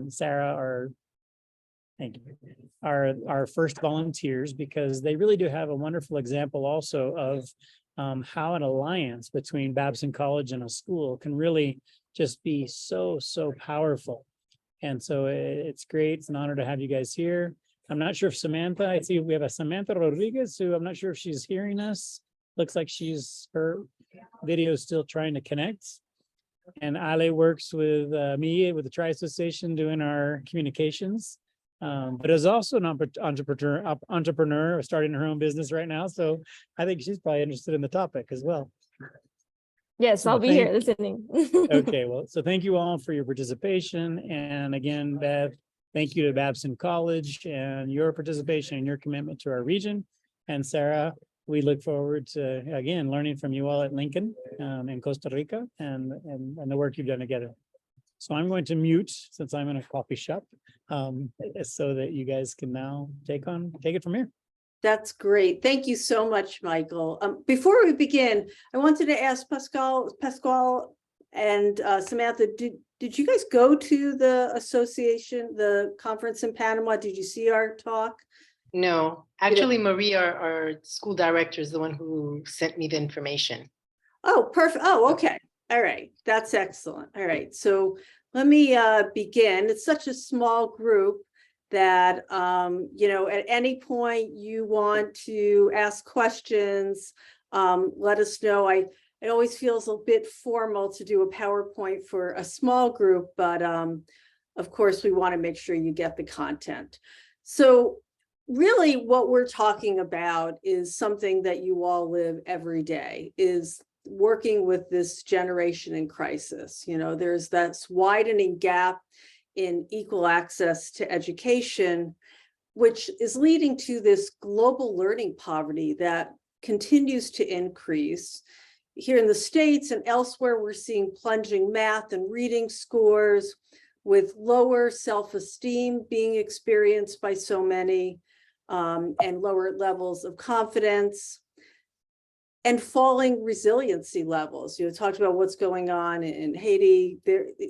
Sarah are, thank you, are our first volunteers, because they really do have a wonderful example also of how an alliance between Babson College and a school can really just be so powerful. And so it's great. It's an honor to have you guys here. I'm not sure if Samantha, I see we have a Samantha Rodriguez, who I'm not sure if she's hearing us. Looks like her video is still trying to connect. And Ale works with me with the Tri-Association doing our communications, but is also an entrepreneur starting her own business right now. So I think she's probably interested in the topic as well. Yes, So I'll be here listening. Okay, well, so thank you all for your participation. And again, Bev, thank you to Babson College and your participation and your commitment to our region. And Sarah, we look forward to, again, learning from you all at Lincoln in Costa Rica and the work you've done together. So I'm going to mute since I'm in a coffee shop so that you guys can now take it from here. That's great. Thank you so much, Michael. Before we begin, I wanted to ask Pasquale and Samantha, did you guys go to the association, the conference in Panama? Did you see our talk? No, actually, Maria, our school director, is the one who sent me the information. Oh, perfect. Oh, okay. All right. That's excellent. All right. So let me begin. It's such a small group that, at any point you want to ask questions, let us know. It always feels a bit formal to do a PowerPoint for a small group, but of course, we want to make sure you get the content. So really what we're talking about is something that you all live every day, is working with this generation in crisis. There's this widening gap in equal access to education, which is leading to this global learning poverty that continues to increase. Here in the States and elsewhere, we're seeing plunging math and reading scores, with lower self-esteem being experienced by so many, and lower levels of confidence, and falling resiliency levels. Talked about what's going on in Haiti.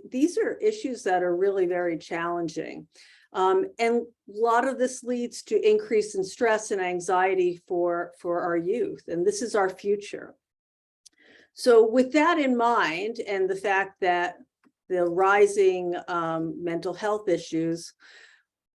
These are issues that are really very challenging. And a lot of this leads to increase in stress and anxiety for our youth. And this is our future. So with that in mind, and the fact that the rising mental health issues,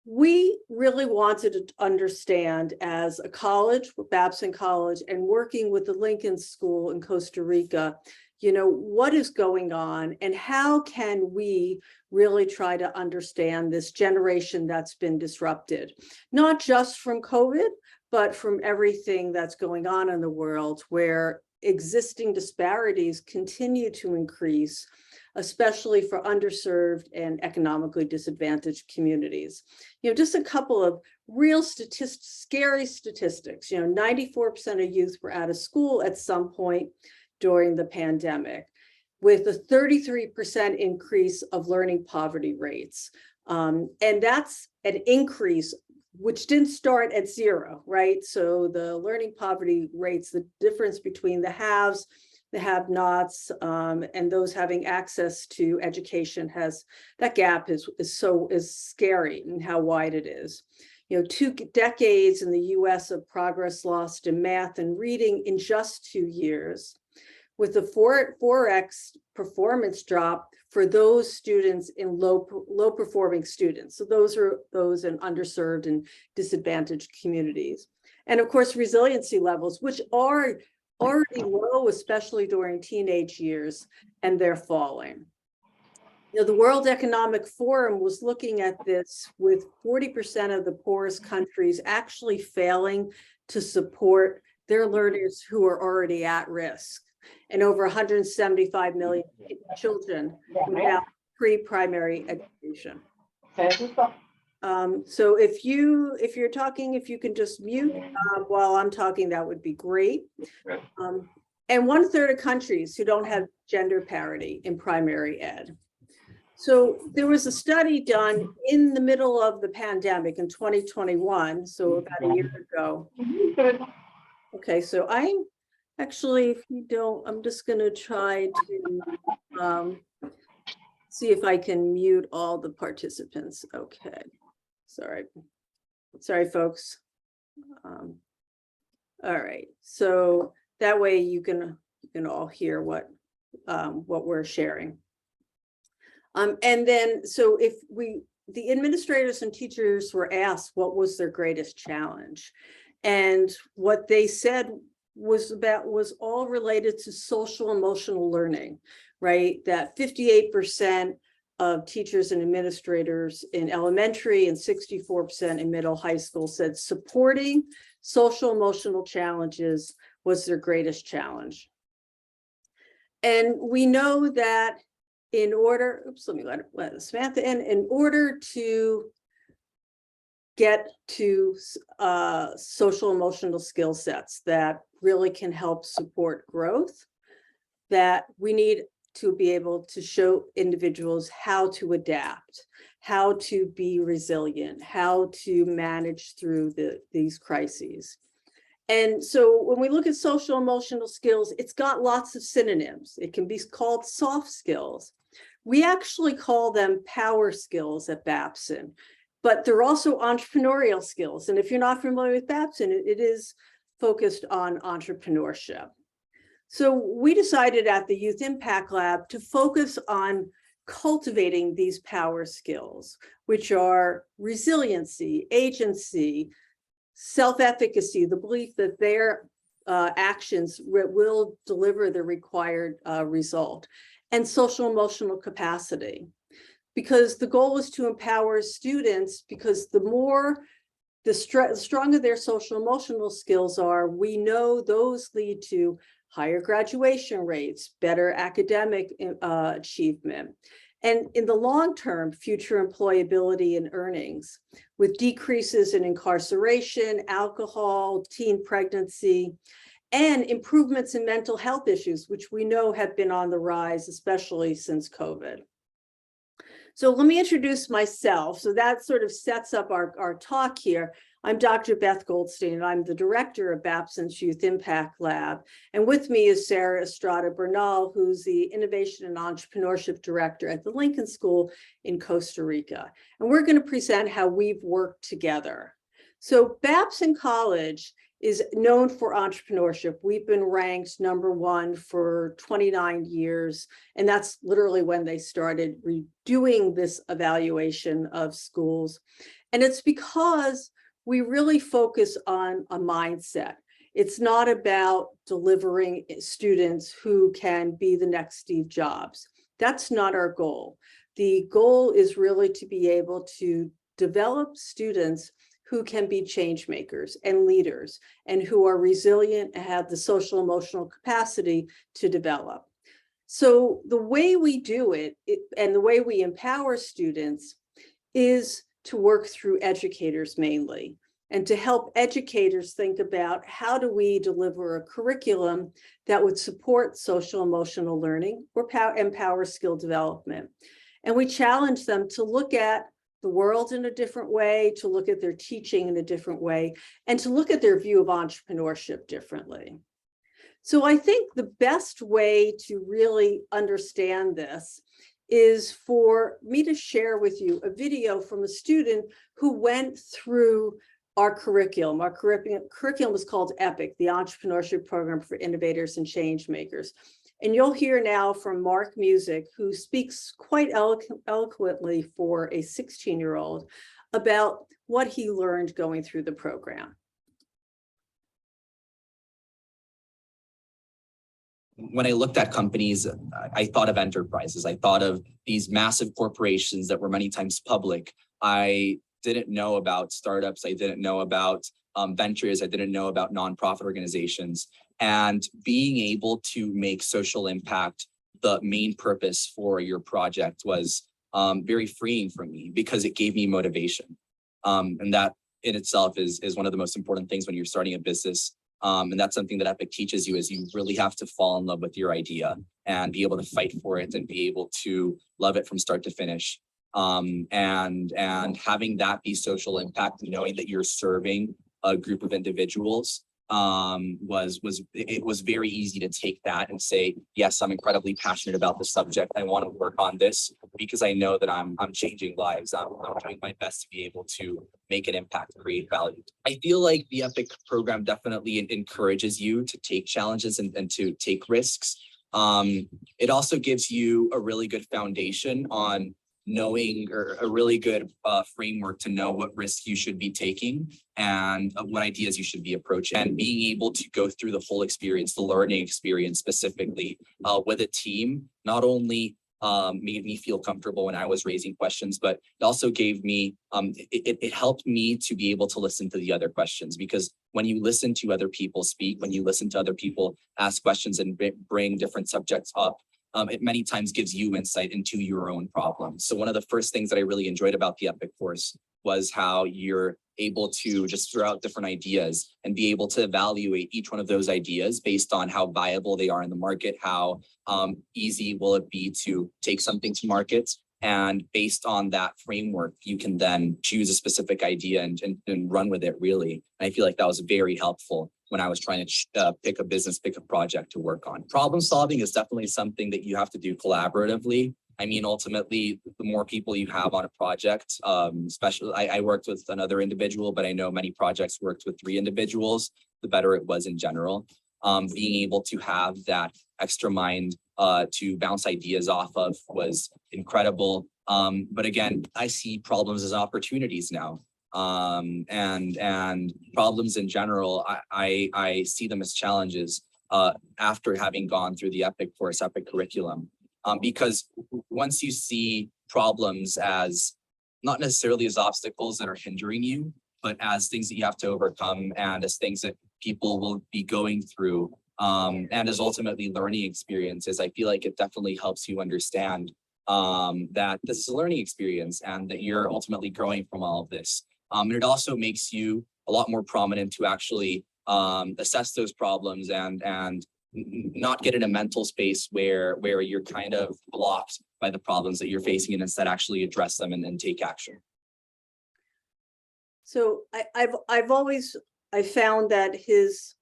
we really wanted to understand, as a college, Babson College, and working with the Lincoln School in Costa Rica, what is going on and how can we really try to understand this generation that's been disrupted, not just from COVID, but from everything that's going on in the world, where existing disparities continue to increase, especially for underserved and economically disadvantaged communities. Just a couple of real scary statistics. 94% of youth were out of school at some point during the pandemic, with a 33% increase of learning poverty rates. And that's an increase which didn't start at zero, right? So the learning poverty rates, the difference between the haves, the have-nots, and those having access to education, that gap is scary, and how wide it is. 2 decades in the US of progress lost in math and reading in just 2 years, with a 4x performance drop for those students in low performing students. So those are those in underserved and disadvantaged communities. And of course, resiliency levels, which are already low, especially during teenage years, and they're falling. The World Economic Forum was looking at this, with 40% of the poorest countries actually failing to support their learners who are already at risk, and over 175 million children without pre-primary education. So if you're talking, if you can just mute while I'm talking, that would be great. And 1/3 of countries who don't have gender parity in primary ed. So there was a study done in the middle of the pandemic in 2021, so about a year ago. Okay, so I'm actually, if you don't, I'm just going to try to see if I can mute all the participants. Okay, sorry, folks. All right, so that way you can all hear what we're sharing. And then, so if the administrators and teachers were asked what was their greatest challenge, and what they said was all related to social emotional learning, right? That 58% of teachers and administrators in elementary and 64% in middle high school said supporting social emotional challenges was their greatest challenge. And we know that in order, let me let Samantha in order to get to social emotional skill sets that really can help support growth, that we need to be able to show individuals how to adapt, how to be resilient, how to manage through these crises. And so when we look at social emotional skills, it's got lots of synonyms. It can be called soft skills. We actually call them power skills at Babson, but they're also entrepreneurial skills. And if you're not familiar with Babson, it is focused on entrepreneurship. So we decided at the Youth Impact Lab to focus on cultivating these power skills, which are resiliency, agency, self-efficacy, the belief that their actions will deliver the required result, and social emotional capacity. Because the goal is to empower students, because the stronger their social emotional skills are, we know those lead to higher graduation rates, better academic achievement, and in the long term, future employability and earnings, with decreases in incarceration, alcohol, teen pregnancy, and improvements in mental health issues, which we know have been on the rise, especially since COVID. So let me introduce myself. So that sort of sets up our talk here. I'm Dr. Beth Goldstein, and I'm the director of Babson's Youth Impact Lab. And with me is Sarah Estrada Bernal, who's the Innovation and Entrepreneurship Director at the Lincoln School in Costa Rica. And we're going to present how we've worked together. So Babson College is known for entrepreneurship. We've been ranked #1 for 29 years, and that's literally when they started redoing this evaluation of schools. And it's because we really focus on a mindset. It's not about delivering students who can be the next Steve Jobs. That's not our goal. The goal is really to be able to develop students who can be change makers and leaders, and who are resilient and have the social emotional capacity to develop. So the way we do it and the way we empower students is to work through educators mainly, and to help educators think about how do we deliver a curriculum that would support social emotional learning or empower skill development. And we challenge them to look at the world in a different way, to look at their teaching in a different way, and to look at their view of entrepreneurship differently. So I think the best way to really understand this is for me to share with you a video from a student who went through our curriculum. Our curriculum was called EPIC, the Entrepreneurship Program for Innovators and Change Makers. And you'll hear now from Mark Music, who speaks quite eloquently for a 16-year-old about what he learned going through the program. When I looked at companies, I thought of enterprises. I thought of these massive corporations that were many times public. I didn't know about startups. I didn't know about ventures. I didn't know about nonprofit organizations. And being able to make social impact the main purpose for your project was very freeing for me, because it gave me motivation. And that in itself is one of the most important things when you're starting a business. And that's something that EPIC teaches you, is you really have to fall in love with your idea and be able to fight for it and be able to love it from start to finish. And having that be social impact, knowing that you're serving a group of individuals it was very easy to take that and say, yes, I'm incredibly passionate about the subject. I want to work on this because I know that I'm changing lives. I'm doing my best to be able to make an impact, create value. I feel like the EPIC program definitely encourages you to take challenges and to take risks. It also gives you a really good foundation on knowing, or a really good framework to know what risks you should be taking and what ideas you should be approaching, and being able to go through the whole experience, the learning experience specifically with a team, not only made me feel comfortable when I was raising questions, but it also gave me, it helped me to be able to listen to the other questions, because when you listen to other people speak, when you listen to other people ask questions and bring different subjects up, it many times gives you insight into your own problems. So one of the first things that I really enjoyed about the EPIC course was how you're able to just throw out different ideas and be able to evaluate each one of those ideas based on how viable they are in the market, how easy will it be to take something to market. And based on that framework, you can then choose a specific idea and run with it, really. And I feel like that was very helpful when I was trying to pick a business, pick a project to work on. Problem solving is definitely something that you have to do collaboratively. I mean, ultimately, the more people you have on a project, especially I worked with another individual, but I know many projects worked with 3 individuals, the better it was in general. Being able to have that extra mind to bounce ideas off of was incredible. But again, I see problems as opportunities now. And problems in general, I see them as challenges after having gone through the EPIC course, EPIC curriculum. Because once you see problems as not necessarily as obstacles that are hindering you, but as things that you have to overcome and as things that people will be going through, and as ultimately learning experiences, I feel like it definitely helps you understand that this is a learning experience and that you're ultimately growing from all of this. And it also makes you a lot more prominent to actually assess those problems and not get in a mental space where you're kind of blocked by the problems that you're facing, and instead actually address them and then take action. So I found that his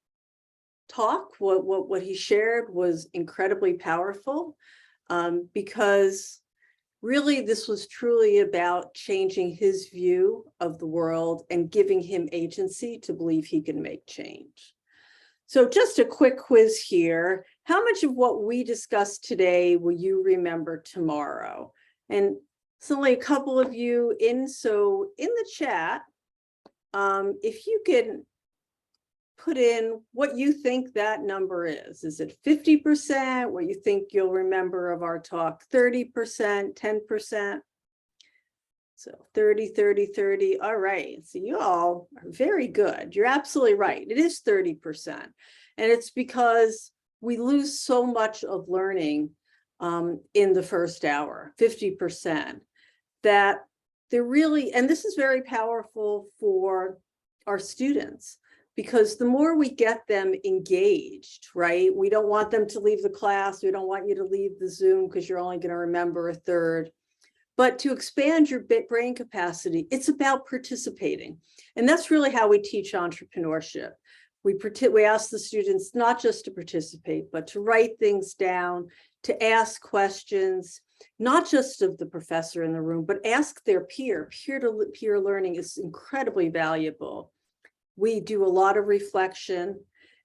talk, what he shared, was incredibly powerful, because really this was truly about changing his view of the world and giving him agency to believe he can make change. So just a quick quiz here. How much of what we discussed today will you remember tomorrow? And it's only a couple of you in, so in the chat, if you can put in what you think that number is. Is it 50%? What you think you'll remember of our talk? 30%, 10%? So 30, 30, 30. All right. So you all are very good. You're absolutely right. It is 30%. And it's because we lose so much of learning in the first hour, 50%, that they're really, and this is very powerful for our students, because the more we get them engaged, right? We don't want them to leave the class. We don't want you to leave the Zoom because you're only going to remember a third. But to expand your brain capacity, it's about participating. And that's really how we teach entrepreneurship. We ask the students not just to participate, but to write things down, to ask questions, not just of the professor in the room, but ask their peer. Peer-to-peer learning is incredibly valuable. We do a lot of reflection,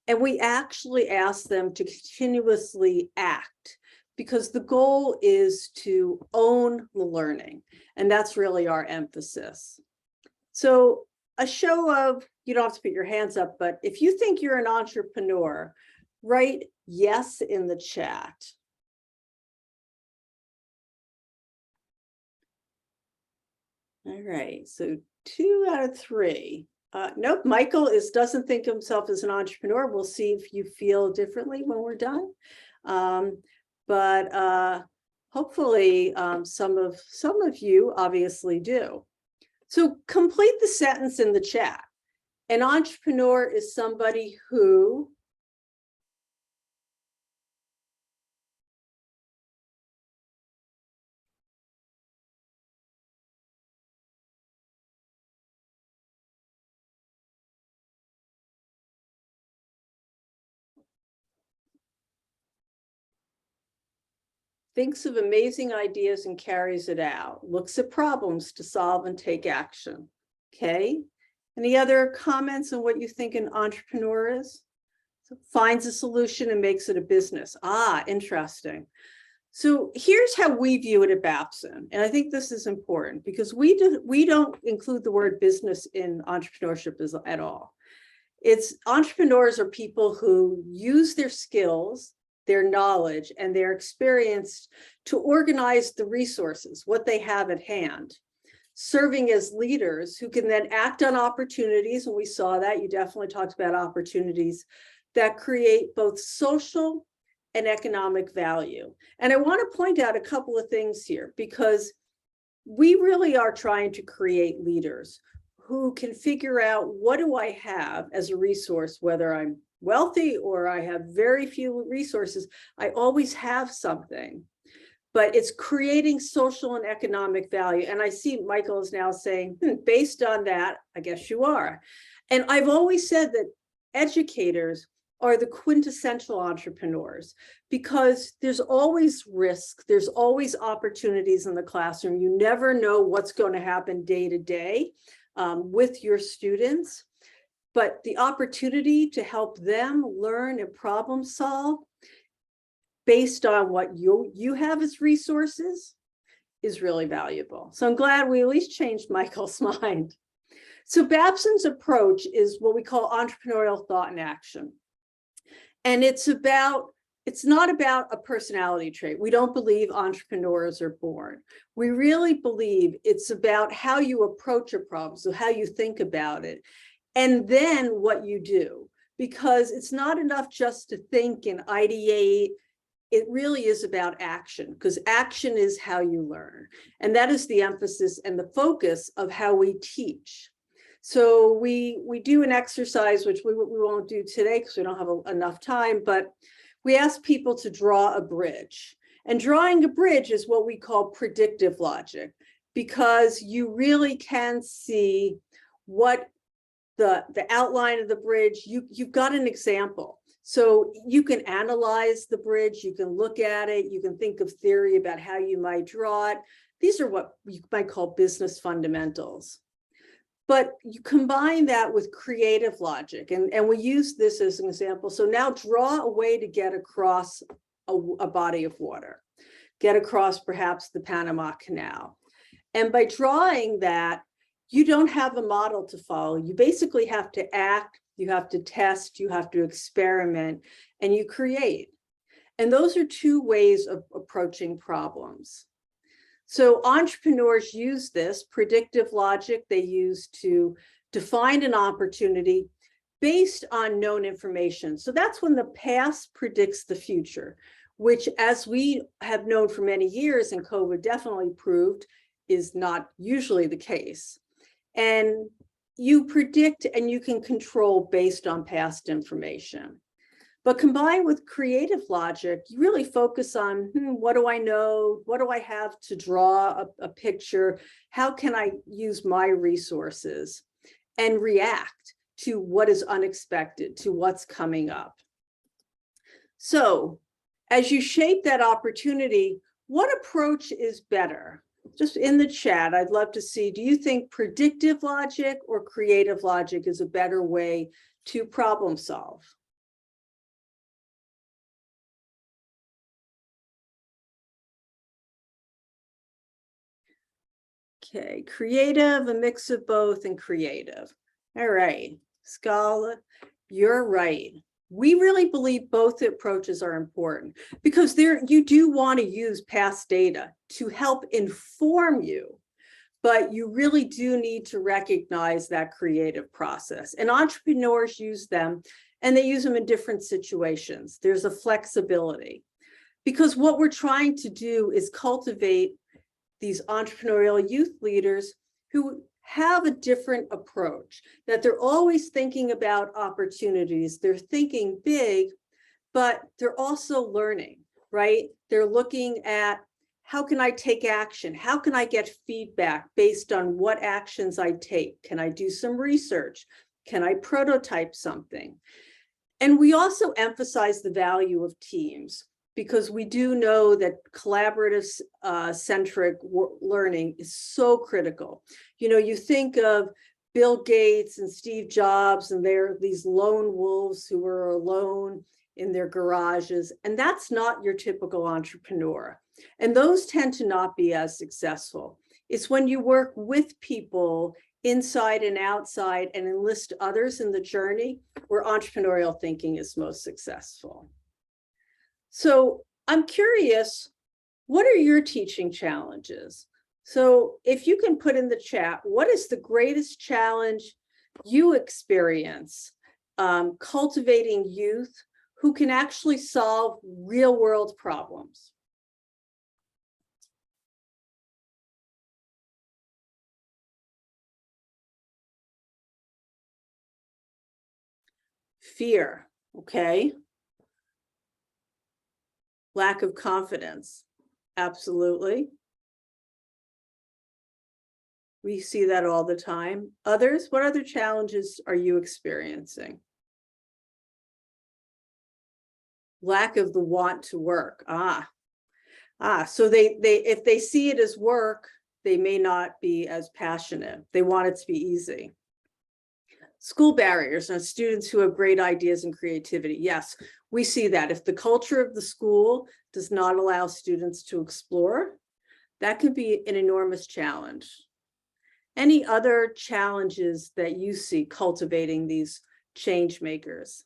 and we actually ask them to continuously act, because the goal is to own the learning. And that's really our emphasis. So a show of, you don't have to put your hands up, but if you think you're an entrepreneur, write yes in the chat. All right, so 2 out of 3. Nope, Michael doesn't think himself as an entrepreneur. We'll see if you feel differently when we're done. But hopefully some of you obviously do. So complete the sentence in the chat. An entrepreneur is somebody who thinks of amazing ideas and carries it out, looks at problems to solve and take action. Okay. Any other comments on what you think an entrepreneur is? So finds a solution and makes it a business. Ah, interesting. So here's how we view it at Babson. And I think this is important because we don't include the word business in entrepreneurship at all. It's entrepreneurs are people who use their skills, their knowledge, and their experience to organize the resources, what they have at hand, serving as leaders who can then act on opportunities. And we saw that. You definitely talked about opportunities that create both social and economic value. And I want to point out a couple of things here, because we really are trying to create leaders who can figure out, what do I have as a resource, whether I'm wealthy or I have very few resources, I always have something. But it's creating social and economic value. And I see Michael is now saying, based on that, I guess you are. And I've always said that educators are the quintessential entrepreneurs, because there's always risk, there's always opportunities in the classroom. You never know what's going to happen day to day with your students, but the opportunity to help them learn and problem solve based on what you have as resources is really valuable. So I'm glad we at least changed Michael's mind. So Babson's approach is what we call entrepreneurial thought and action. And it's not about a personality trait. We don't believe entrepreneurs are born. We really believe it's about how you approach a problem, so how you think about it, and then what you do. Because it's not enough just to think and ideate. It really is about action, because action is how you learn. And that is the emphasis and the focus of how we teach. So we do an exercise, which we won't do today because we don't have enough time, but we ask people to draw a bridge. And drawing a bridge is what we call predictive logic, because you really can see what the outline of the bridge, you've got an example. So you can analyze the bridge, you can look at it, you can think of theory about how you might draw it. These are what you might call business fundamentals. But you combine that with creative logic, and we use this as an example. So now draw a way to get across a body of water, get across perhaps the Panama Canal. And by drawing that, you don't have a model to follow. You basically have to act, you have to test, you have to experiment, and you create. And those are two ways of approaching problems. So entrepreneurs use this predictive logic. They use to define an opportunity based on known information. So that's when the past predicts the future, which, as we have known for many years, and COVID definitely proved, is not usually the case. And you predict and you can control based on past information. But combined with creative logic, you really focus on, what do I know? What do I have to draw a picture? How can I use my resources and react to what is unexpected, to what's coming up? So as you shape that opportunity, what approach is better? Just in the chat, I'd love to see, do you think predictive logic or creative logic is a better way to problem solve? Okay, creative, a mix of both, and creative. All right, Scala, you're right. We really believe both approaches are important, because you do want to use past data to help inform you, but you really do need to recognize that creative process. And entrepreneurs use them, and they use them in different situations. There's a flexibility, because what we're trying to do is cultivate these entrepreneurial youth leaders who have a different approach, that they're always thinking about opportunities. They're thinking big, but they're also learning, right? They're looking at, how can I take action? How can I get feedback based on what actions I take? Can I do some research? Can I prototype something? And we also emphasize the value of teams. because we do know that collaborative centric learning is so critical. You know, you think of Bill Gates and Steve Jobs, and they're these lone wolves who are alone in their garages, and that's not your typical entrepreneur. And those tend to not be as successful. It's when you work with people inside and outside and enlist others in the journey where entrepreneurial thinking is most successful. So I'm curious, what are your teaching challenges? So if you can put in the chat, what is the greatest challenge you experience cultivating youth who can actually solve real world problems? Fear, okay. Lack of confidence, absolutely. We see that all the time. Others, what other challenges are you experiencing? Lack of the want to work. So they if they see it as work, they may not be as passionate. They want it to be easy. School barriers and students who have great ideas and creativity. Yes, we see that. If the culture of the school does not allow students to explore, that could be an enormous challenge. Any other challenges that you see cultivating these change makers?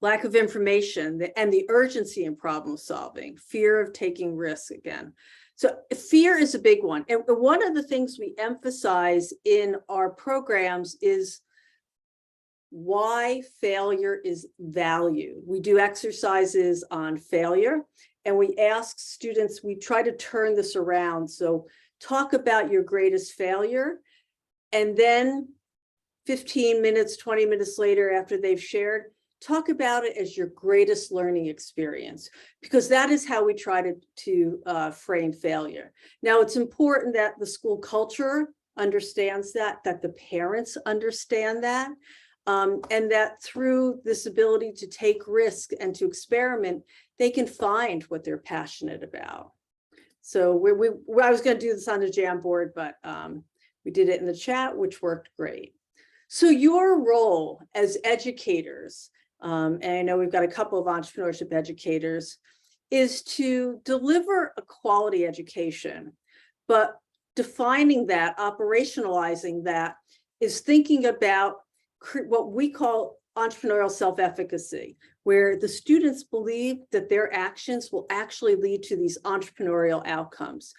Lack of information and the urgency in problem solving, fear of taking risks again. So fear is a big one. And one of the things we emphasize in our programs is why failure is valued. We do exercises on failure, and we ask students, we try to turn this around. So talk about your greatest failure, and then 15 minutes, 20 minutes later after they've shared, talk about it as your greatest learning experience, because that is how we try to frame failure. Now, it's important that the school culture understands that the parents understand that, and that through this ability to take risk and to experiment, they can find what they're passionate about. So I was going to do this on the Jamboard, but we did it in the chat, which worked great. So your role as educators, and I know we've got a couple of entrepreneurship educators, is to deliver a quality education, but defining that, operationalizing that, is thinking about what we call entrepreneurial self-efficacy, where the students believe that their actions will actually lead to these entrepreneurial outcomes,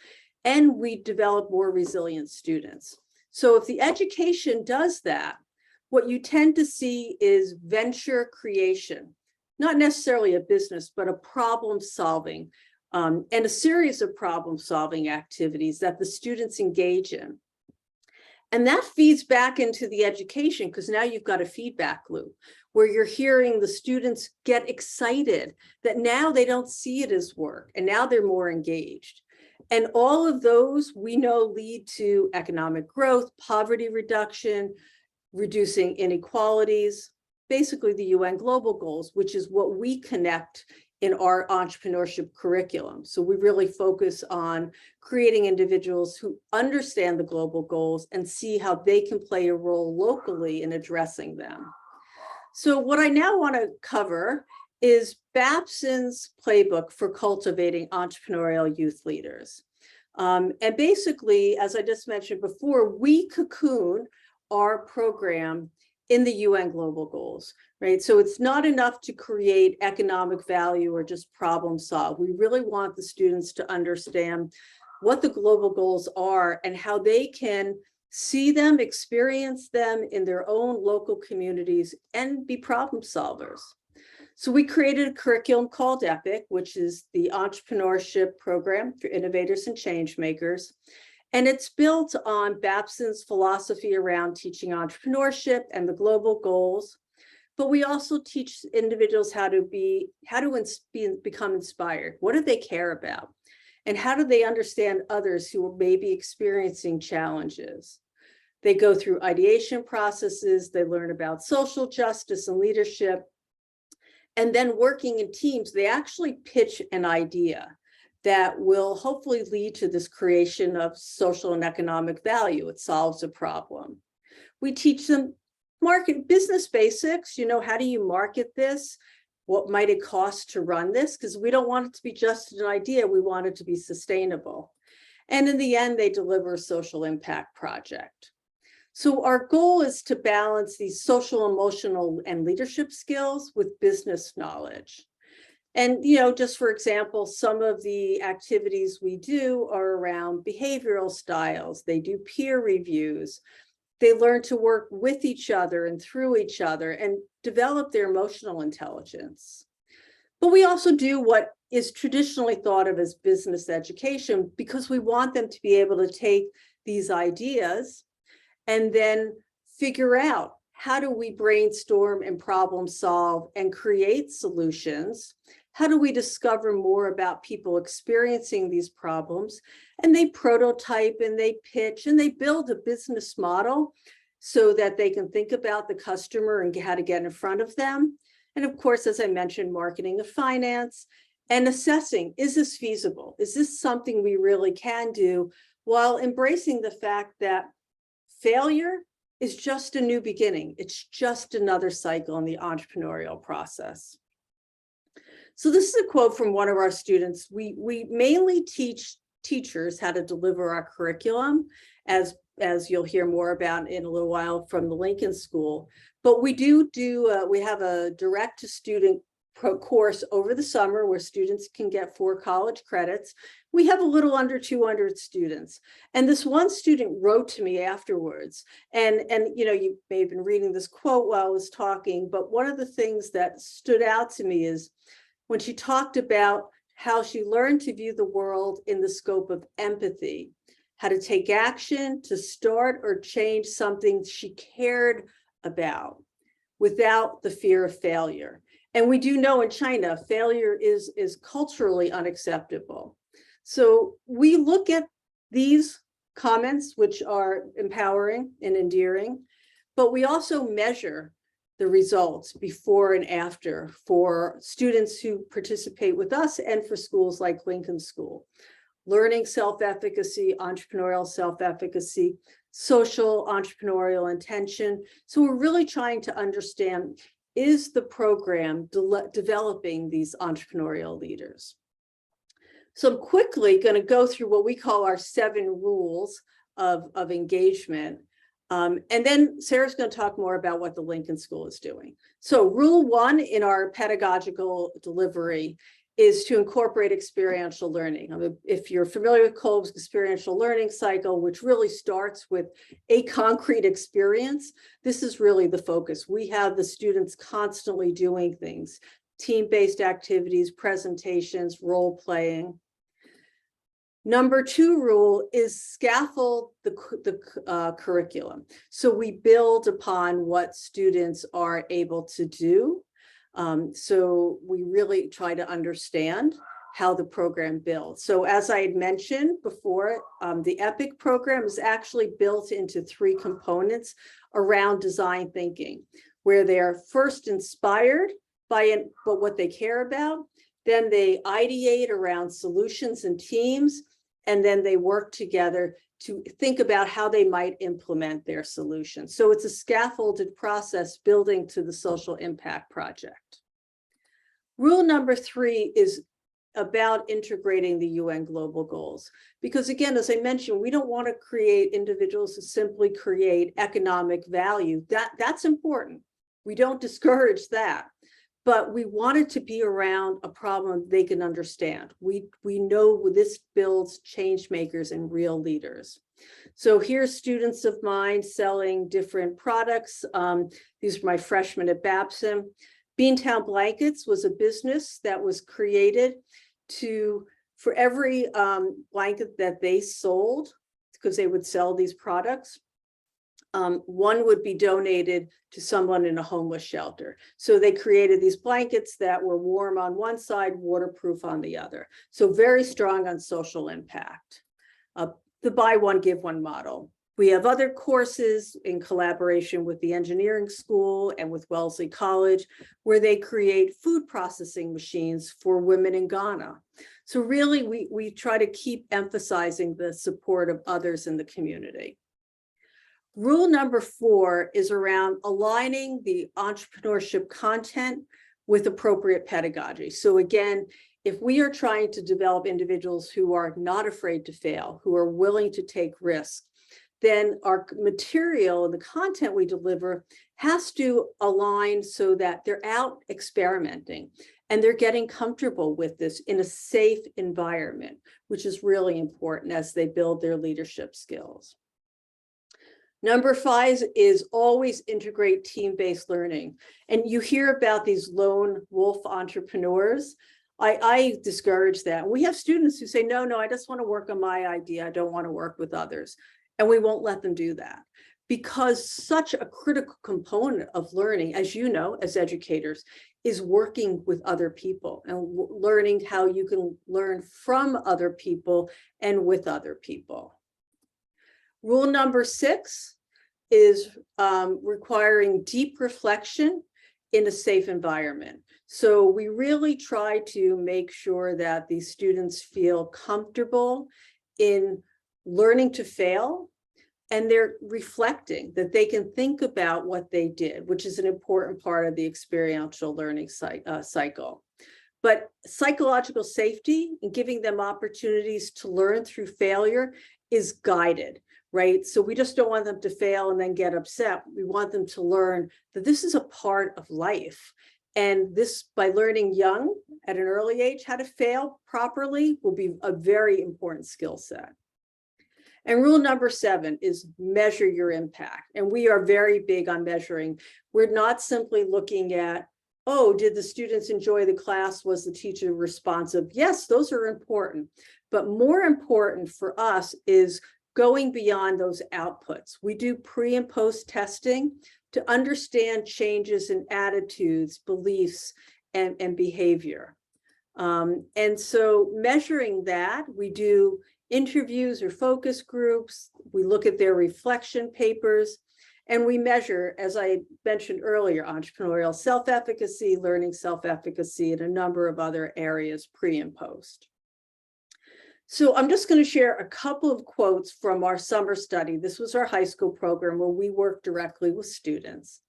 and we develop more resilient students. So if the education does that, what you tend to see is venture creation, not necessarily a business, but a problem solving, and a series of problem solving activities that the students engage in. And that feeds back into the education, because now you've got a feedback loop where you're hearing the students get excited that now they don't see it as work, and now they're more engaged. And all of those we know lead to economic growth, poverty reduction, reducing inequalities, basically the UN global goals, which is what we connect in our entrepreneurship curriculum. So we really focus on creating individuals who understand the global goals and see how they can play a role locally in addressing them. So what I now want to cover is Babson's playbook for cultivating entrepreneurial youth leaders. And basically, as I just mentioned before, we cocoon our program in the UN global goals, right? So it's not enough to create economic value or just problem solve. We really want the students to understand what the global goals are and how they can see them, experience them in their own local communities, and be problem solvers. So we created a curriculum called EPIC, which is the entrepreneurship program for innovators and change makers. And it's built on Babson's philosophy around teaching entrepreneurship and the global goals. But we also teach individuals how to become inspired. What do they care about? And how do they understand others who may be experiencing challenges? They go through ideation processes, they learn about social justice and leadership. And then working in teams, they actually pitch an idea that will hopefully lead to this creation of social and economic value. It solves a problem. We teach them market business basics, how do you market this? What might it cost to run this? Because we don't want it to be just an idea, we want it to be sustainable. And in the end, they deliver a social impact project. So our goal is to balance these social, emotional, and leadership skills with business knowledge. And, just for example, some of the activities we do are around behavioral styles. They do peer reviews. They learn to work with each other and through each other and develop their emotional intelligence. But we also do what is traditionally thought of as business education, because we want them to be able to take these ideas and then figure out, how do we brainstorm and problem solve and create solutions? How do we discover more about people experiencing these problems? And they prototype and they pitch and they build a business model so that they can think about the customer and how to get in front of them. And of course, as I mentioned, marketing and finance and assessing, is this feasible? Is this something we really can do, while embracing the fact that failure is just a new beginning. It's just another cycle in the entrepreneurial process. So this is a quote from one of our students. We mainly teach teachers how to deliver our curriculum, as you'll hear more about in a little while from the Lincoln School. But we we have a direct to student course over the summer where students can get 4 college credits. We have a little under 200 students. And this one student wrote to me afterwards. And you may have been reading this quote while I was talking, but one of the things that stood out to me is when she talked about how she learned to view the world in the scope of empathy, how to take action to start or change something she cared about without the fear of failure. And we do know in China, failure is culturally unacceptable. So we look at these comments, which are empowering and endearing, but we also measure the results before and after for students who participate with us and for schools like Lincoln School. Learning self-efficacy, entrepreneurial self-efficacy, social entrepreneurial intention. So we're really trying to understand, is the program developing these entrepreneurial leaders? So I'm quickly going to go through what we call our 7 rules of engagement. And then Sarah's going to talk more about what the Lincoln School is doing. So rule 1 in our pedagogical delivery is to incorporate experiential learning. If you're familiar with Kolb's experiential learning cycle, which really starts with a concrete experience, this is really the focus. We have the students constantly doing things, team-based activities, presentations, role-playing. Number 2 rule is scaffold the curriculum. So we build upon what students are able to do. So we really try to understand how the program builds. So as I had mentioned before, the EPIC program is actually built into 3 components around design thinking, where they're first inspired by what they care about, then they ideate around solutions and teams, and then they work together to think about how they might implement their solution. So it's a scaffolded process building to the social impact project. Rule number 3 is about integrating the UN global goals. Because again, as I mentioned, we don't want to create individuals who simply create economic value. That's important. We don't discourage that. But we want it to be around a problem they can understand. We know this builds change makers and real leaders. So here's students of mine selling different products. These are my freshmen at Babson. Beantown Blankets was a business that was created for every blanket that they sold, because they would sell these products, 1 would be donated to someone in a homeless shelter. So they created these blankets that were warm on one side, waterproof on the other. So very strong on social impact. The buy one, give one model. We have other courses in collaboration with the engineering school and with Wellesley College, where they create food processing machines for women in Ghana. So really, we try to keep emphasizing the support of others in the community. Rule number 4 is around aligning the entrepreneurship content with appropriate pedagogy. So again, if we are trying to develop individuals who are not afraid to fail, who are willing to take risks, then our material and the content we deliver has to align so that they're out experimenting and they're getting comfortable with this in a safe environment, which is really important as they build their leadership skills. Number 5 is always integrate team-based learning. And you hear about these lone wolf entrepreneurs. I discourage that. We have students who say, no, I just want to work on my idea. I don't want to work with others. And we won't let them do that, because such a critical component of learning, as you know, as educators, is working with other people and learning how you can learn from other people and with other people. Rule number 6 is requiring deep reflection in a safe environment. So we really try to make sure that these students feel comfortable in learning to fail, and they're reflecting, that they can think about what they did, which is an important part of the experiential learning cycle. But psychological safety and giving them opportunities to learn through failure is guided, right? So we just don't want them to fail and then get upset. We want them to learn that this is a part of life. And this, by learning young at an early age how to fail properly, will be a very important skill set. And rule number 7 is measure your impact. And we are very big on measuring. We're not simply looking at, oh, did the students enjoy the class? Was the teacher responsive? Yes, those are important. But more important for us is going beyond those outputs. We do pre and post testing to understand changes in attitudes, beliefs, and behavior. And so measuring that, we do interviews or focus groups, we look at their reflection papers, and we measure, as I mentioned earlier, entrepreneurial self-efficacy, learning self-efficacy, and a number of other areas pre and post. So I'm just going to share a couple of quotes from our summer study. This was our high school program where we work directly with students.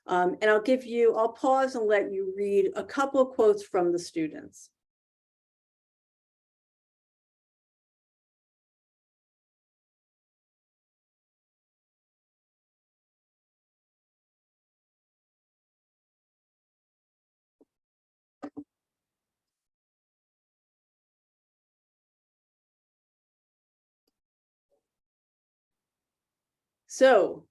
And I'll pause and let you read a couple of quotes from the students. So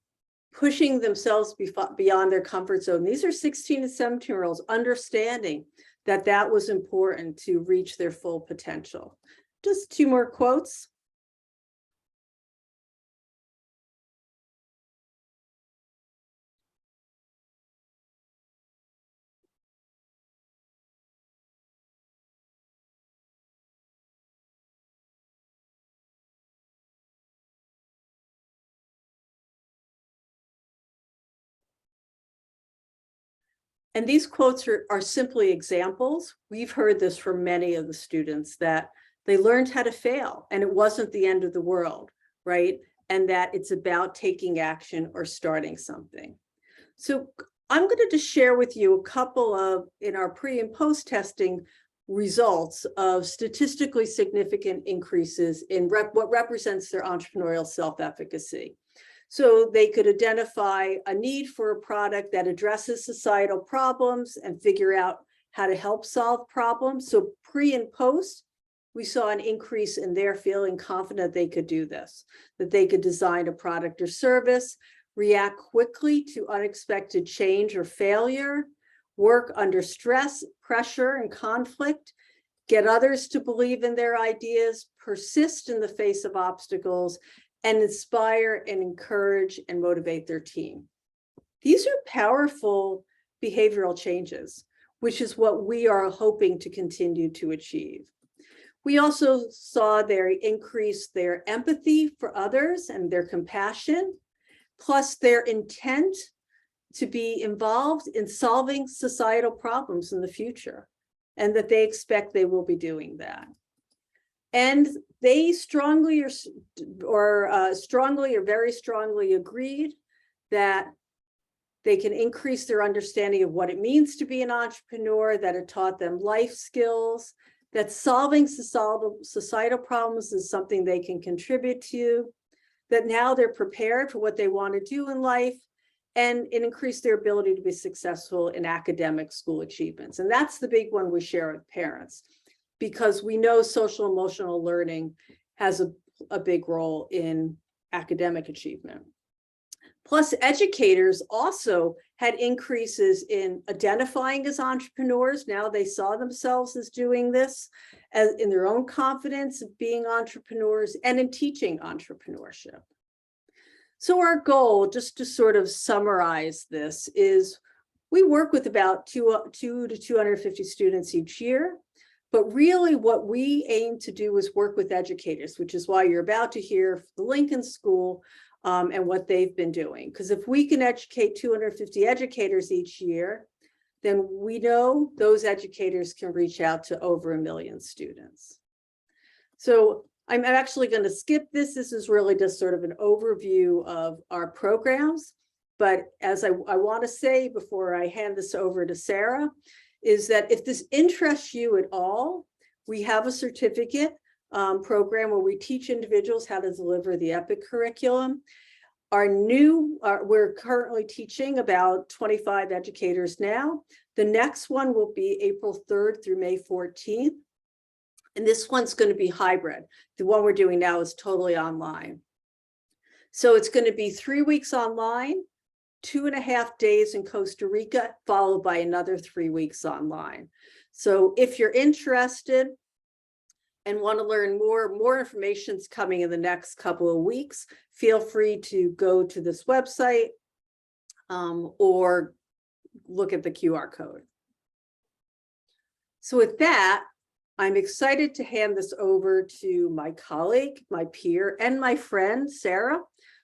pushing themselves beyond their comfort zone. These are 16 and 17-year-olds understanding that that was important to reach their full potential. Just 2 more quotes. And these quotes are simply examples. We've heard this from many of the students, that they learned how to fail and it wasn't the end of the world, right? And that it's about taking action or starting something. So I'm going to just share with you a couple of, in our pre and post testing, results of statistically significant increases in what represents their entrepreneurial self-efficacy. So they could identify a need for a product that addresses societal problems and figure out how to help solve problems. So pre and post, we saw an increase in their feeling confident they could do this, that they could design a product or service, react quickly to unexpected change or failure, work under stress, pressure, and conflict, get others to believe in their ideas, persist in the face of obstacles, and inspire and encourage and motivate their team. These are powerful behavioral changes, which is what we are hoping to continue to achieve. We also saw they increased their empathy for others and their compassion, plus their intent to be involved in solving societal problems in the future, and that they expect they will be doing that. And they strongly or very strongly agreed that they can increase their understanding of what it means to be an entrepreneur, that it taught them life skills, that solving societal problems is something they can contribute to, that now they're prepared for what they want to do in life, and it increased their ability to be successful in academic school achievements. And that's the big one we share with parents, because we know social emotional learning has a big role in academic achievement. Plus, educators also had increases in identifying as entrepreneurs. Now they saw themselves as doing this, as in their own confidence of being entrepreneurs, and in teaching entrepreneurship. So our goal, just to sort of summarize this, is we work with about 200 to 250 students each year. But really what we aim to do is work with educators, which is why you're about to hear the Lincoln School and what they've been doing. Because if we can educate 250 educators each year, then we know those educators can reach out to over 1 million students. So I'm actually going to skip this. This is really just sort of an overview of our programs. But as I want to say before I hand this over to Sarah, is that if this interests you at all, we have a certificate program where we teach individuals how to deliver the EPIC curriculum. We're currently teaching about 25 educators now. The next one will be April 3rd through May 14th. And this one's going to be hybrid. The one we're doing now is totally online. So it's going to be 3 weeks online, 2.5 days in Costa Rica, followed by another 3 weeks online. So if you're interested and want to learn more information's coming in the next couple of weeks, feel free to go to this website or look at the QR code. So with that, I'm excited to hand this over to my colleague, my peer, and my friend, Sarah,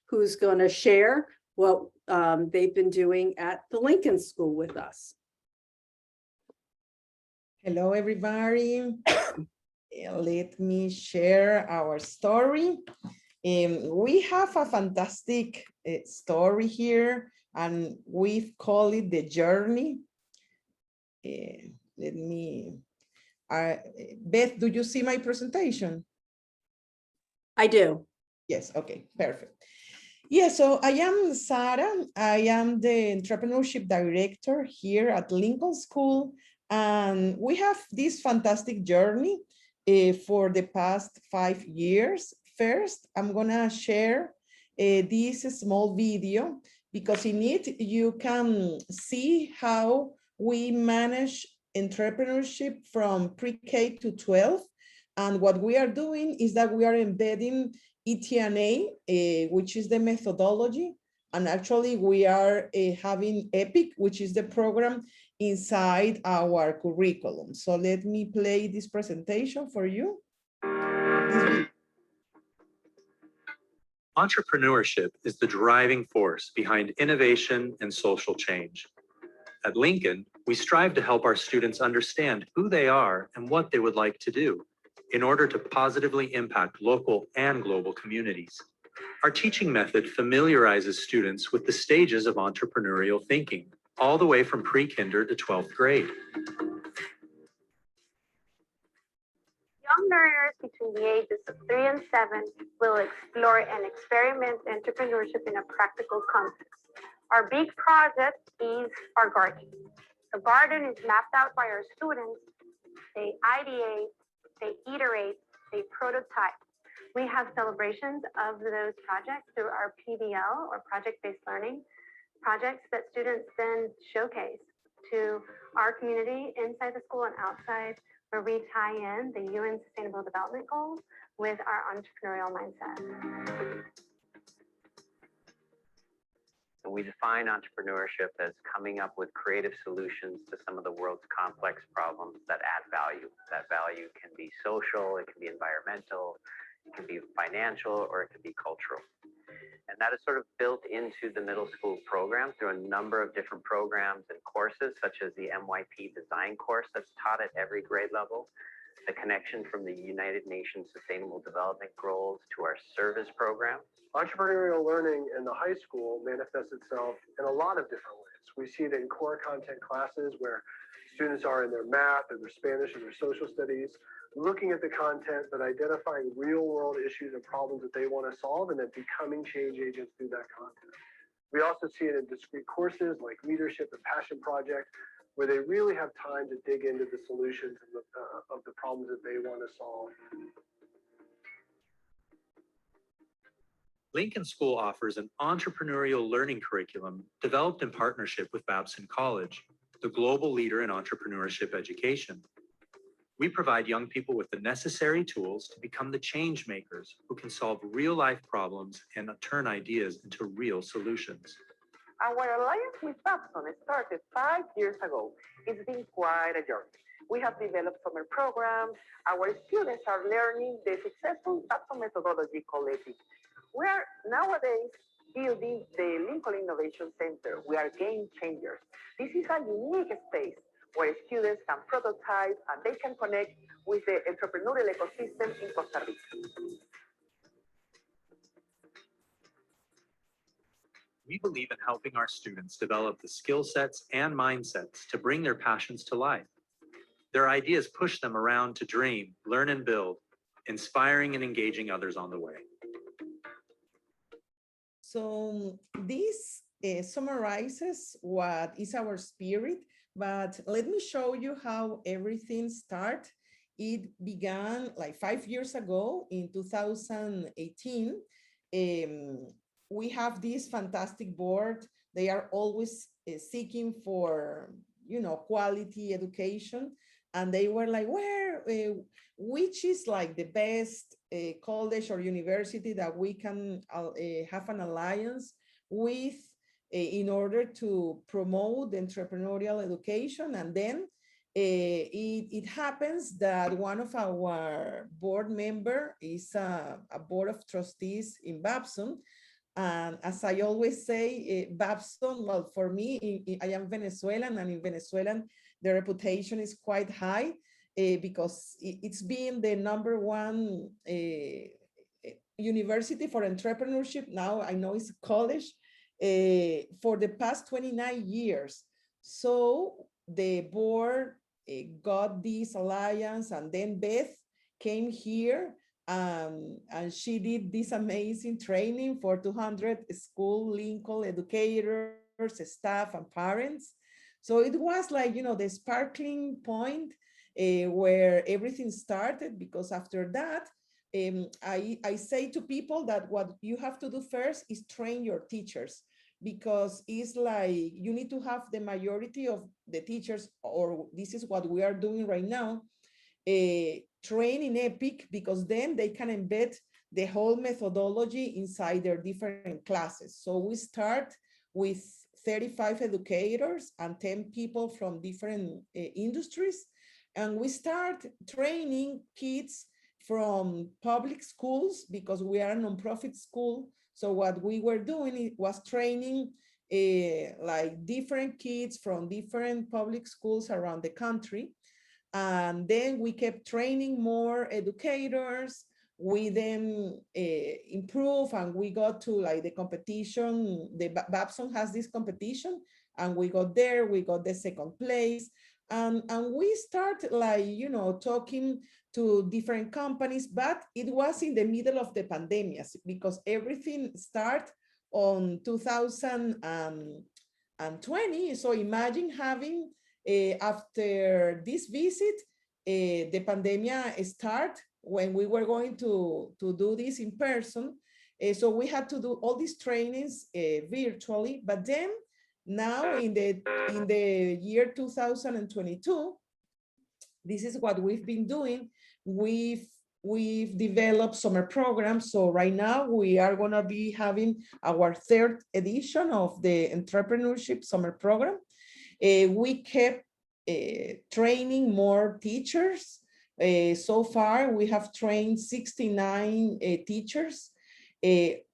who's going to share what they've been doing at the Lincoln School with us. Hello, everybody. Let me share our story. We have a fantastic story here, and we've called it the journey. Beth, do you see my presentation? I do. Yes, okay, perfect. Yeah, so I am Sarah. I am the entrepreneurship director here at Lincoln School, and we have this fantastic journey for the past 5 years. First, I'm gonna share this small video because in it you can see how we manage entrepreneurship from pre-K to 12. And what we are doing is that we are embedding ETNA, which is the methodology. And actually we are having EPIC, which is the program inside our curriculum. So let me play this presentation for you. Entrepreneurship is the driving force behind innovation and social change. At Lincoln, we strive to help our students understand who they are and what they would like to do in order to positively impact local and global communities. Our teaching method familiarizes students with the stages of entrepreneurial thinking, all the way from pre-kinder to 12th grade. Young learners between the ages of 3 and 7 will explore and experiment entrepreneurship in a practical context. Our big project is our garden. The garden is mapped out by our students. They ideate, they iterate, they prototype. We have celebrations of those projects through our PBL or project-based learning projects that students then showcase to our community inside the school and outside, where we tie in the UN Sustainable Development Goals with our entrepreneurial mindset. And we define entrepreneurship as coming up with creative solutions to some of the world's complex problems that add value. That value can be social, it can be environmental, it can be financial, or it can be cultural. And that is sort of built into the middle school program through a number of different programs and courses, such as the MYP design course that's taught at every grade level, the connection from the United Nations Sustainable Development Goals to our service program. Entrepreneurial learning in the high school manifests itself in a lot of different ways. We see it in core content classes where students are in their math or their Spanish or their social studies, looking at the content, but identifying real world issues and problems that they want to solve and then becoming change agents through that content. We also see it in discrete courses like leadership and passion project, where they really have time to dig into the solutions of the problems that they want to solve. Lincoln School offers an entrepreneurial learning curriculum developed in partnership with Babson College, the global leader in entrepreneurship education. We provide young people with the necessary tools to become the change makers who can solve real life problems and turn ideas into real solutions. Our alliance with Babson started 5 years ago. It's been quite a journey. We have developed summer programs. Our students are learning the successful Babson methodology called EPIC. We are nowadays building the Lincoln Innovation Center. We are game changers. This is a unique space where students can prototype and they can connect with the entrepreneurial ecosystem in Costa Rica. We believe in helping our students develop the skill sets and mindsets to bring their passions to life. Their ideas push them around to dream, learn, and build, inspiring and engaging others on the way. So this summarizes what is our spirit, but let me show you how everything started. It began like 5 years ago in 2018. We have this fantastic board. They are always seeking for, quality education. And they were like, which is like the best college or university that we can have an alliance with in order to promote the entrepreneurial education. And then it happens that one of our board member is a board of trustees in Babson. And as I always say, Babson, well, for me, I am Venezuelan, and in Venezuelan, the reputation is quite high because it's been the #1 university for entrepreneurship. Now I know it's a college for the past 29 years. So the board got this alliance, and then Beth came here and she did this amazing training for 200 school Lincoln educators, staff, and parents. So it was like, the sparkling point where everything started, because after that, I say to people that what you have to do first is train your teachers, because it's like you need to have the majority of the teachers, or this is what we are doing right now, train in EPIC, because then they can embed the whole methodology inside their different classes. So we start with 35 educators and 10 people from different industries. And we start training kids from public schools, because we are a nonprofit school. So what we were doing was training like different kids from different public schools around the country. And then we kept training more educators. We then improve, and we got to like the competition. The Babson has this competition, and we got there, we got the second place. And we started like, talking to different companies, but it was in the middle of the pandemic, because everything started on 2020. So imagine having, after this visit, the pandemic start when we were going to do this in person. So we had to do all these trainings virtually, but then now in the year 2022, this is what we've been doing. We've we've developed summer programs. So right now we are gonna be having our third edition of the entrepreneurship summer program. We kept training more teachers. So far, we have trained 69 teachers.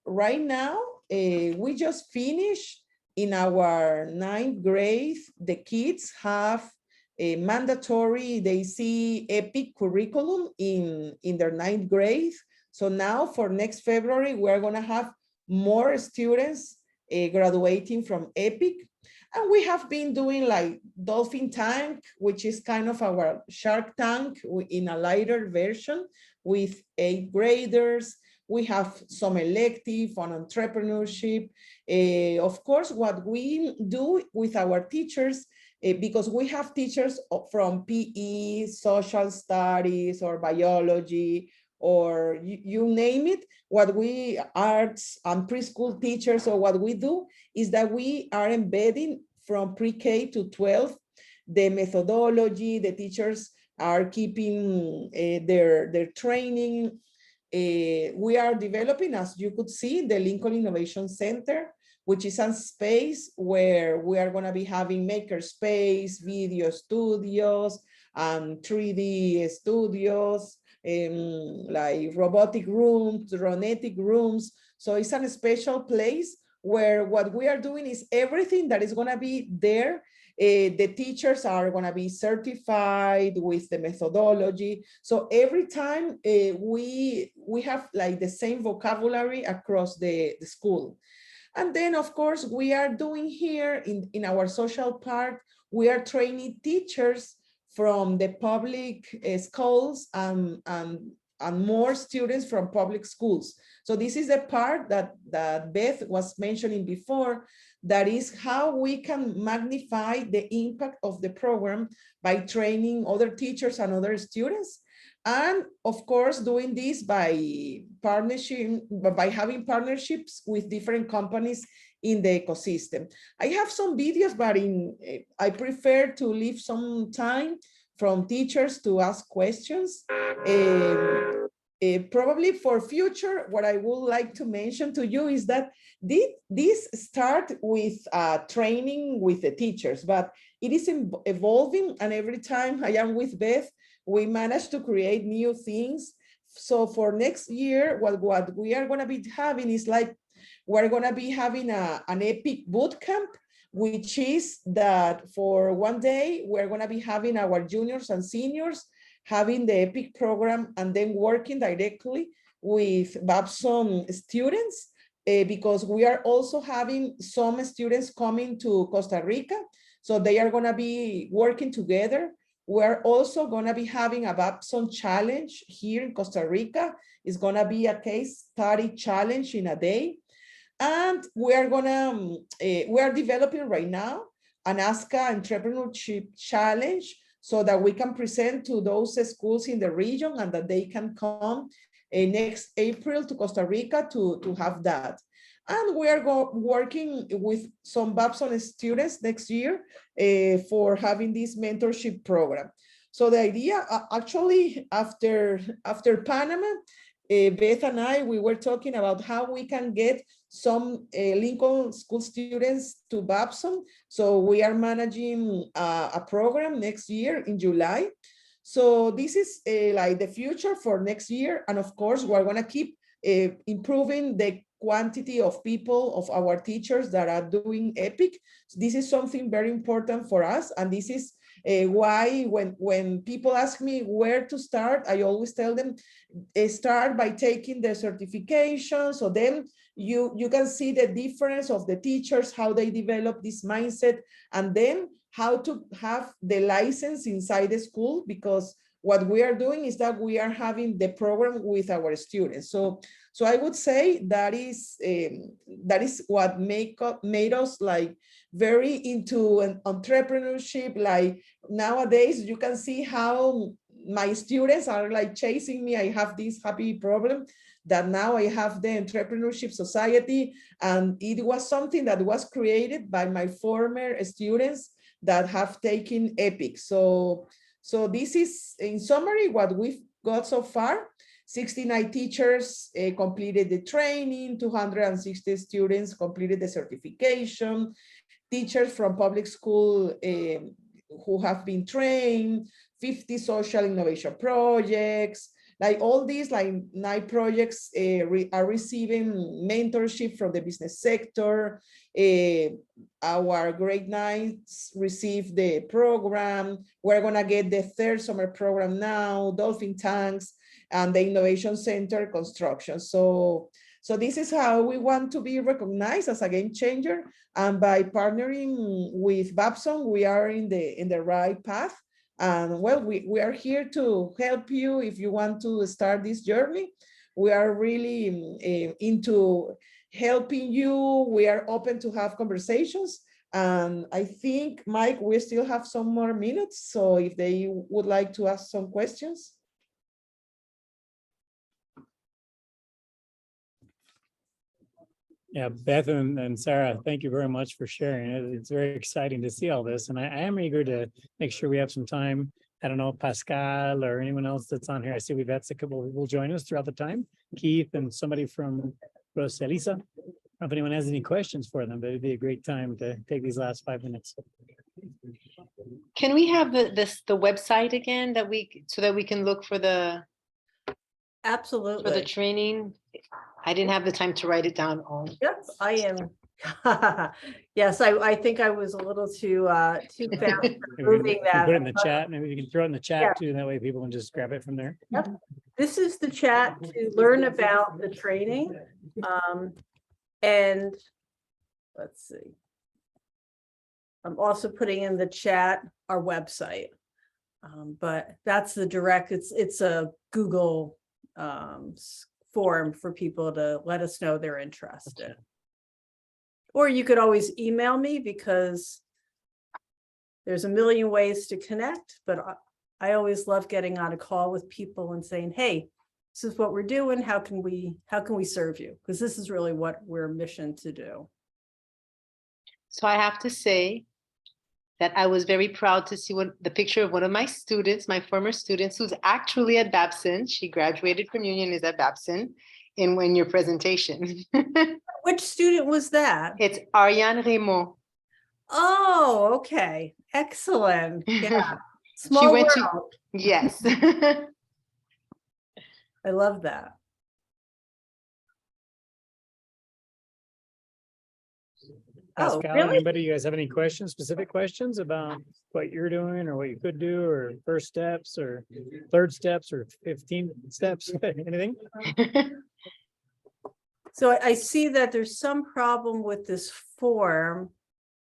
Right now, we just finished in our 9th grade. The kids have a mandatory, they see EPIC curriculum in their 9th grade. So now for next February, we're gonna have more students graduating from EPIC. And we have been doing like Dolphin Tank, which is kind of our Shark Tank in a lighter version with 8th graders. We have some elective on entrepreneurship. Of course, what we do with our teachers, because we have teachers from PE, social studies, or biology, or you name it, what we arts and preschool teachers, or what we do is that we are embedding from pre-K to 12 the methodology. The teachers are keeping their training. We are developing, as you could see, the Lincoln Innovation Center, which is a space where we are going to be having maker space, video studios, 3D studios, like robotic rooms, ronetic rooms. So it's a special place where what we are doing is everything that is going to be there. The teachers are going to be certified with the methodology. So every time we have like the same vocabulary across the school. And then, of course, we are doing here in our social park, we are training teachers from the public schools and more students from public schools. So this is the part that Beth was mentioning before, that is how we can magnify the impact of the program by training other teachers and other students. And of course, doing this by having partnerships with different companies in the ecosystem. I have some videos, but I prefer to leave some time from teachers to ask questions. Probably for future, what I would like to mention to you is that this start with training with the teachers, but it is evolving, and every time I am with Beth, we manage to create new things. So for next year, what we are going to be having is like, we're going to be having an EPIC bootcamp, which is that for one day, we're going to be having our juniors and seniors having the EPIC program and then working directly with Babson students, because we are also having some students coming to Costa Rica. So they are going to be working together. We're also going to be having a Babson challenge here in Costa Rica. It's going to be a case study challenge in a day. And we are developing right now an ASCA entrepreneurship challenge so that we can present to those schools in the region and that they can come next April to Costa Rica to have that. And we are working with some Babson students next year for having this mentorship program. So the idea, actually, after Panama, Beth and I, we were talking about how we can get some Lincoln School students to Babson. So we are managing a program next year in July. So this is like the future for next year. And of course, we're going to keep improving the quantity of people, of our teachers that are doing EPIC. So this is something very important for us. And this is why when people ask me where to start, I always tell them, start by taking the certification. So then you can see the difference of the teachers, how they develop this mindset, and then how to have the license inside the school, because what we are doing is that we are having the program with our students. So I would say that is what made us like very into an entrepreneurship. Like nowadays, you can see how my students are like chasing me. I have this happy problem that now I have the Entrepreneurship Society, and it was something that was created by my former students that have taken EPIC. So this is, in summary, what we've got so far. 69 teachers completed the training, 260 students completed the certification, teachers from public school who have been trained, 50 social innovation projects, like all these like 9 projects are receiving mentorship from the business sector. Our grade 9s received the program. We're gonna get the 3rd summer program now, dolphin tanks, and the innovation center construction. So this is how we want to be recognized as a game changer. And by partnering with Babson, we are in the right path. And well, we are here to help you if you want to start this journey. We are really into helping you. We are open to have conversations. And I think, Mike, we still have some more minutes. So if they would like to ask some questions. Yeah, Beth and Sarah, thank you very much for sharing. It's very exciting to see all this. And I am eager to make sure we have some time. I don't know, Pascal or anyone else that's on here. I see we've had a couple of people join us throughout the time. Keith and somebody from Rosalisa. I don't know if anyone has any questions for them, but it'd be a great time to take these last 5 minutes. Can we have the website again so that we can look for the Absolutely. training? I didn't have the time to write it down all. Yep, I am. Yes, I think I was a little too fast moving that. Put it in the chat. Maybe you can throw it in the chat Yeah. too. That way people can just grab it from there. Yep. This is the chat to learn about the training. And let's see. I'm also putting in the chat our website. But that's the direct, it's a Google form for people to let us know they're interested. Or you could always email me because there's a million ways to connect, but I always love getting on a call with people and saying, hey, this is what we're doing. How can we serve you? Because this is really what we're missioned to do. So I have to say that I was very proud to see the picture of one of my students, my former students, who's actually at Babson. She graduated from Union, is at Babson in your presentation. Which student was that? It's Ariane Raymond. Oh, okay. Excellent. Yeah. She Small went world. yes. I love that. Oh, Pascal, really? anybody, you guys have any questions, specific questions about what you're doing or what you could do, or first steps or third steps or 15 steps, anything? So I see that there's some problem with this form,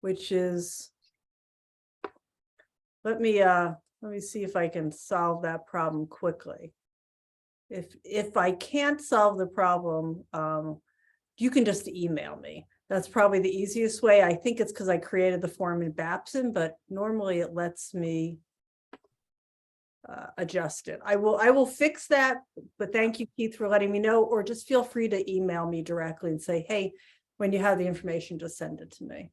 which is, let me see if I can solve that problem quickly. If I can't solve the problem, you can just email me. That's probably the easiest way. I think it's because I created the form in Babson, but normally it lets me adjust it. I will fix that, but thank you, Keith, for letting me know, or just feel free to email me directly and say, hey, when you have the information, just send it to me.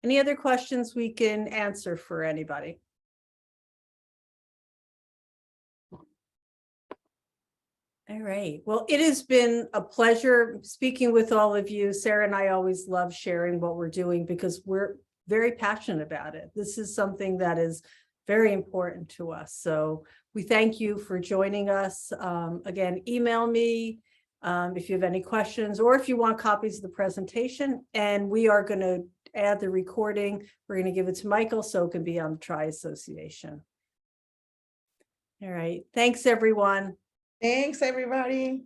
Any other questions we can answer for anybody? All right. Well, it has been a pleasure speaking with all of you. Sarah and I always love sharing what we're doing because we're very passionate about it. This is something that is very important to us. So we thank you for joining us. Again, email me if you have any questions or if you want copies of the presentation. And we are going to add the recording. We're going to give it to Michael so it can be on the Tri-Association. All right. Thanks, everyone. Thanks, everybody.